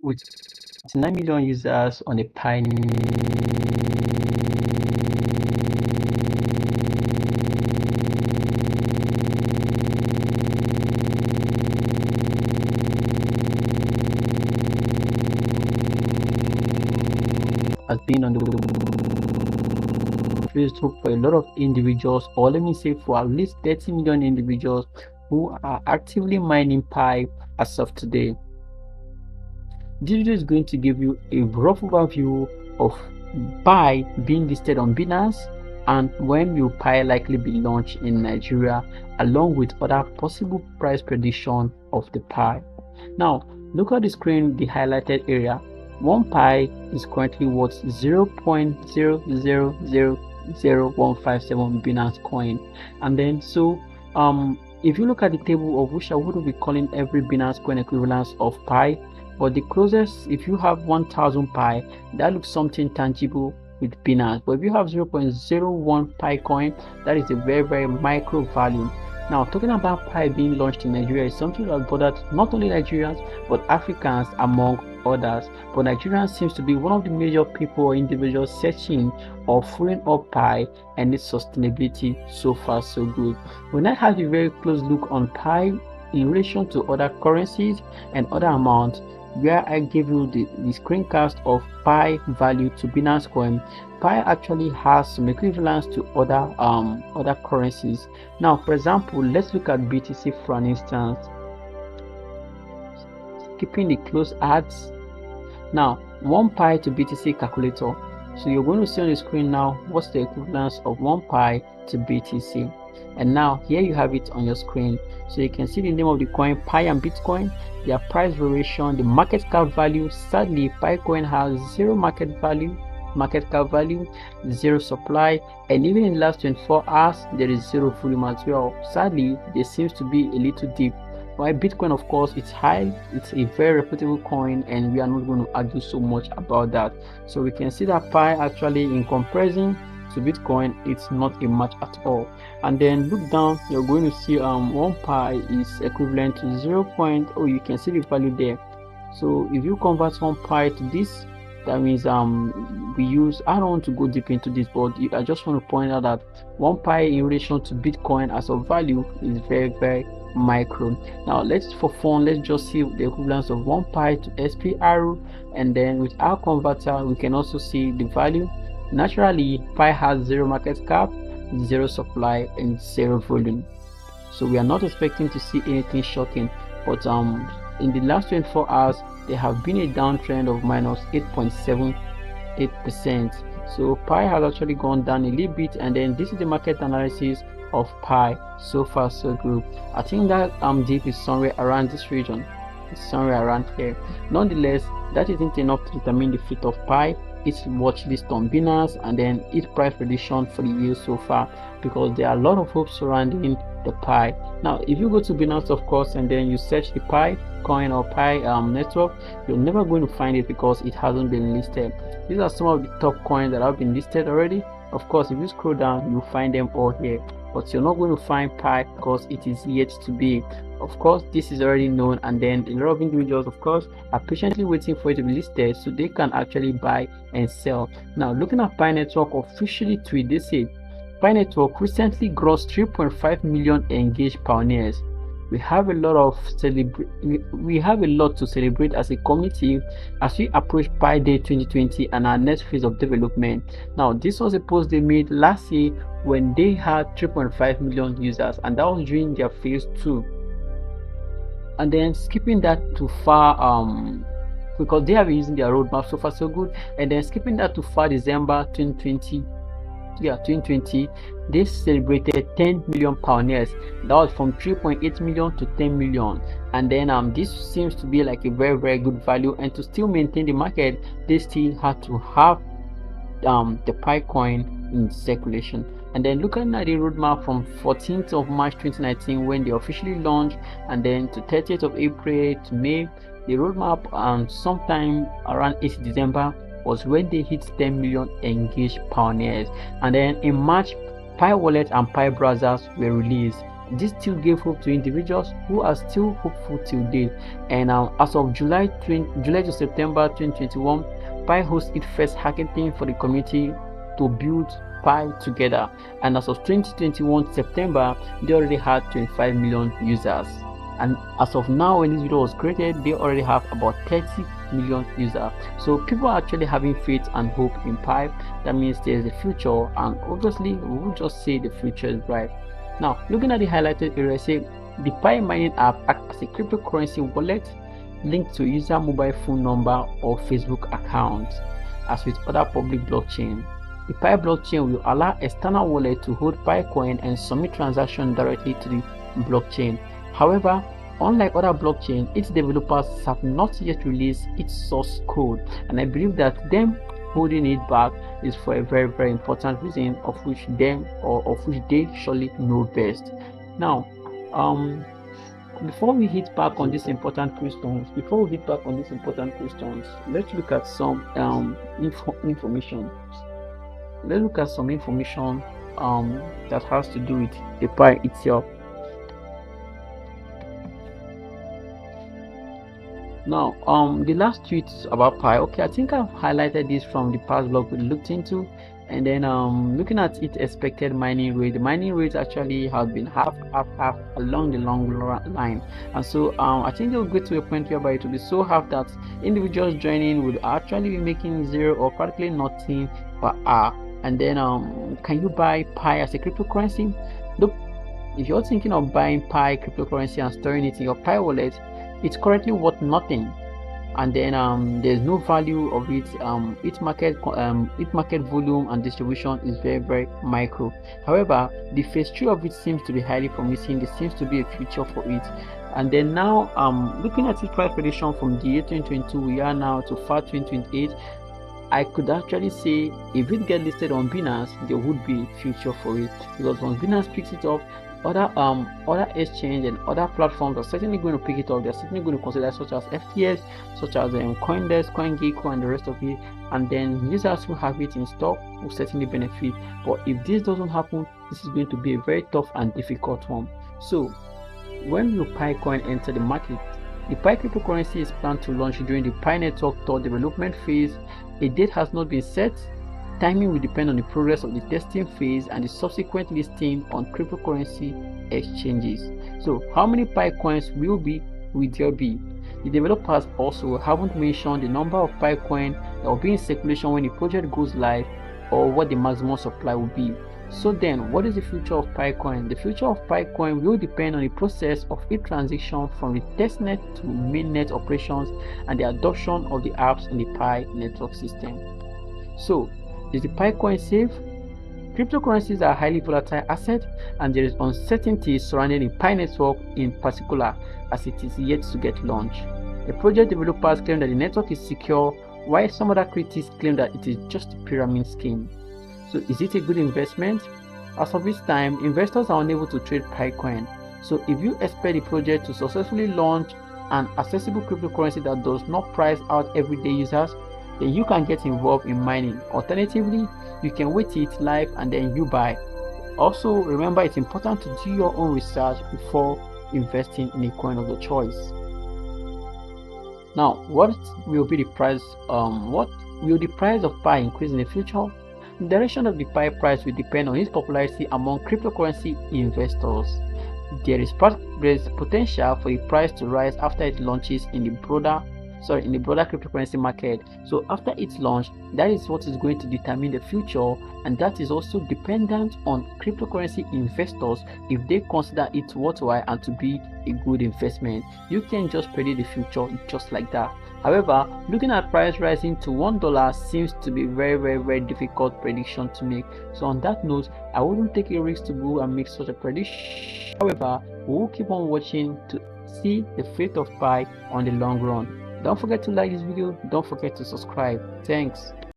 with 9 million users on a Pi. Has been on the Facebook for a lot of individuals, or let me say for at least 30 million individuals who are actively mining Pi as of today. This video is going to give you a rough overview of Pi being listed on Binance and when will Pi likely be launched in Nigeria, along with other possible price prediction of the Pi. Now, look at the screen, the highlighted area. One Pi is currently worth 0.0000157 Binance coin, and then if you look at the table of which I would be calling every Binance coin equivalence of Pi, but the closest, if you have 1000 Pi, that looks something tangible with Binance. But if you have 0.01 Pi coin, that is a very micro value. Now, talking about Pi being launched in Nigeria is something that bothered not only Nigerians but Africans among others. But Nigerians seems to be one of the major people or individuals searching or following up Pi and its sustainability. So far so good. When I have a very close look on Pi in relation to other currencies and other amounts, where I give you the screencast of Pi value to Binance coin, Pi actually has some equivalence to other currencies. Now, for example, let's look at BTC for an instance. Skipping the close ads. Now, 1 Pi to BTC Calculator. So you're going to see on the screen now what's the equivalence of 1 Pi to BTC. And now here you have it on your screen. So you can see the name of the coin, Pi and Bitcoin, their price variation, the market cap value. Sadly, Pi coin has zero market cap value, zero supply, and even in the last 24 hours there is zero volume as well. Sadly, there seems to be a little dip. While Bitcoin, of course, it's high, it's a very reputable coin, and we are not going to argue so much about that. So we can see that Pi actually, in comparison to Bitcoin, it's not a match at all. And then look down, you're going to see 1 Pi is equivalent to 0. Oh, you can see the value there. So if you convert 1 Pi to this, that means we use, I don't want to go deep into this, but I just want to point out that 1 Pi in relation to Bitcoin as a value is very micro. Now let's, for fun, let's just see the equivalence of 1 Pi to SPR, and then with our converter we can also see the value. Naturally, Pi has zero market cap, zero supply, and zero volume, so we are not expecting to see anything shocking. But in the last 24 hours there have been a downtrend of minus 8.78%. so Pi has actually gone down a little bit, and then this is the market analysis of Pi. So far so good. I think that dip is somewhere around this region, it's somewhere around here. Nonetheless, that isn't enough to determine the fate of Pi, its watch list on Binance, and then its price prediction for the year so far, because there are a lot of hopes surrounding the Pi. Now if you go to Binance, of course, and then you search the Pi coin or Pi network, you're never going to find it because it hasn't been listed. These are some of the top coins that have been listed already. Of course, if you scroll down, you'll find them all here, but you're not going to find Pi because it is yet to be. Of course, this is already known, and then a lot of individuals, of course, are patiently waiting for it to be listed so they can actually buy and sell. Now, looking at Pi Network officially tweet, they say Pi Network recently grossed 3.5 million engaged pioneers. We have a lot to celebrate as a community as we approach Pi Day 2020 and our next phase of development. Now, this was a post they made last year when they had 3.5 million users, and that was during their phase 2. And then skipping that too far, because they have been using their roadmap so far so good, and then skipping that to far December 2020, they celebrated 10 million pioneers. That was from 3.8 million to 10 million. And then this seems to be like a very good value, and to still maintain the market, they still had to have the Pi coin in circulation. And then looking at the roadmap from 14th of March 2019 when they officially launched, and then to 30th of April to May, the roadmap sometime around 8th December was when they hit 10 million engaged pioneers. And then in March, Pi Wallet and Pi browsers were released, this still gave hope to individuals who are still hopeful till date. And as of July to September 2021, Pi hosted its first hackathon for the community to build Pi together. And as of 2021 September, they already had 25 million users. And as of now, when this video was created, they already have about 30 million users. So people are actually having faith and hope in Pi. That means there's a future, and obviously we will just say the future is bright. Now, looking at the highlighted area, say the Pi mining app acts as a cryptocurrency wallet linked to user mobile phone number or Facebook account. As with other public blockchain, the Pi blockchain will allow external wallet to hold Pi coin and submit transactions directly to the blockchain. However, unlike other blockchain, its developers have not yet released its source code, and I believe that them holding it back is for a very, very important reason of which they surely know best. Now, before we hit back on these important questions, let's look at some information. Let's look at some information that has to do with the Pi itself. Now, the last tweets about Pi. Okay, I think I've highlighted this from the past blog we looked into, and then looking at its expected mining rate. The mining rate actually has been half along the long line, and so I think they'll get to a point whereby it will be so half that individuals joining would actually be making zero or practically nothing per hour. And then can you buy Pi as a cryptocurrency? Look, if you're thinking of buying Pi cryptocurrency and storing it in your Pi wallet, it's currently worth nothing, and then there's no value of it. Its market volume and distribution is very, very micro. However, the phase 3 of it seems to be highly promising. There seems to be a future for it. And then now looking at its price prediction from the year 2022, we are now to far 2028. I could actually say if it gets listed on Binance, there would be a future for it, because once Binance picks it up, other exchange and other platforms are certainly going to pick it up. They're certainly going to consider, such as FTS, such as CoinDesk, CoinGecko, and the rest of it. And then users who have it in stock will certainly benefit. But if this doesn't happen, this is going to be a very tough and difficult one. So when will Pi coin enter the market? The Pi cryptocurrency is planned to launch during the Pi network Tor development phase. A date has not been set. Timing will depend on the progress of the testing phase and the subsequent listing on cryptocurrency exchanges. So how many Pi coins will there be? The developers also haven't mentioned the number of Pi coin that will be in circulation when the project goes live, or what the maximum supply will be. So then, what is the future of Pi coin? The future of Pi coin will depend on the process of its transition from the testnet to mainnet operations and the adoption of the apps in the Pi network system. So, is the Pi coin safe? Cryptocurrencies are a highly volatile asset, and there is uncertainty surrounding the Pi network in particular, as it is yet to get launched. The project developers claim that the network is secure, while some other critics claim that it is just a pyramid scheme. So is it a good investment? As of this time, investors are unable to trade Pi coin. So if you expect the project to successfully launch an accessible cryptocurrency that does not price out everyday users, then you can get involved in mining. Alternatively, you can wait till it's live and then you buy. Also, remember, it's important to do your own research before investing in a coin of your choice. Now, what will be the price? What will the price of Pi increase in the future? The direction of the Pi price will depend on its popularity among cryptocurrency investors. There is potential for the price to rise after it launches in the broader cryptocurrency market. So after its launch, that is what is going to determine the future, and that is also dependent on cryptocurrency investors if they consider it worthwhile and to be a good investment. You can just predict the future just like that. However, looking at price rising to $1 seems to be very, very, very difficult prediction to make. So on that note, I wouldn't take a risk to go and make such a prediction. However, we will keep on watching to see the fate of Pi on the long run. Don't forget to like this video. Don't forget to subscribe. Thanks.